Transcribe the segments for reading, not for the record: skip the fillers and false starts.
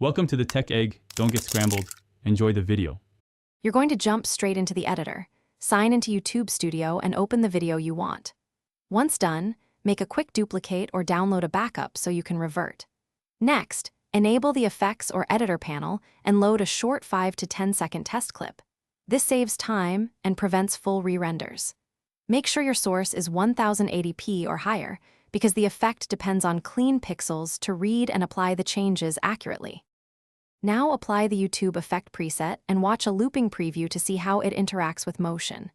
Welcome to the Tech Egg. Don't get scrambled. Enjoy the video. You're going to jump straight into the editor, sign into YouTube Studio, and open the video you want. Once done, make a quick duplicate or download a backup so you can revert. Next, enable the Effects or Editor panel and load a short 5 to 10 second test clip. This saves time and prevents full re-renders. Make sure your source is 1080p or higher, because the effect depends on clean pixels to read and apply the changes accurately. Now apply the YouTube effect preset and watch a looping preview to see how it interacts with motion.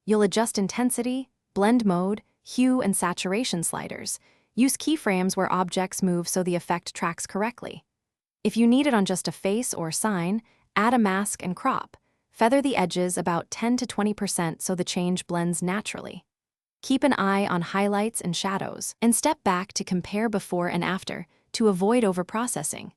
You'll adjust intensity, blend mode, hue, and saturation sliders. Use keyframes where objects move so the effect tracks correctly. If you need it on just a face or sign, add a mask and crop. Feather the edges about 10 to 20% so the change blends naturally. Keep an eye on highlights and shadows, and step back to compare before and after to avoid overprocessing.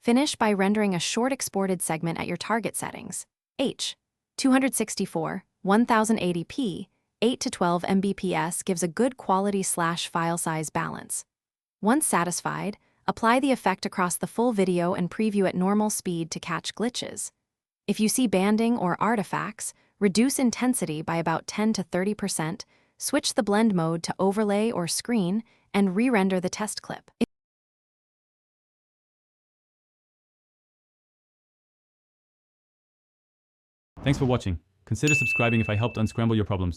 Finish by rendering a short exported segment at your target settings. 264, 1080p, 8 to 12 Mbps gives a good quality/file size balance. Once satisfied, apply the effect across the full video and preview at normal speed to catch glitches. If you see banding or artifacts, reduce intensity by about 10 to 30%, switch the blend mode to overlay or screen, and re-render the test clip. Thanks for watching. Consider subscribing if I helped unscramble your problems.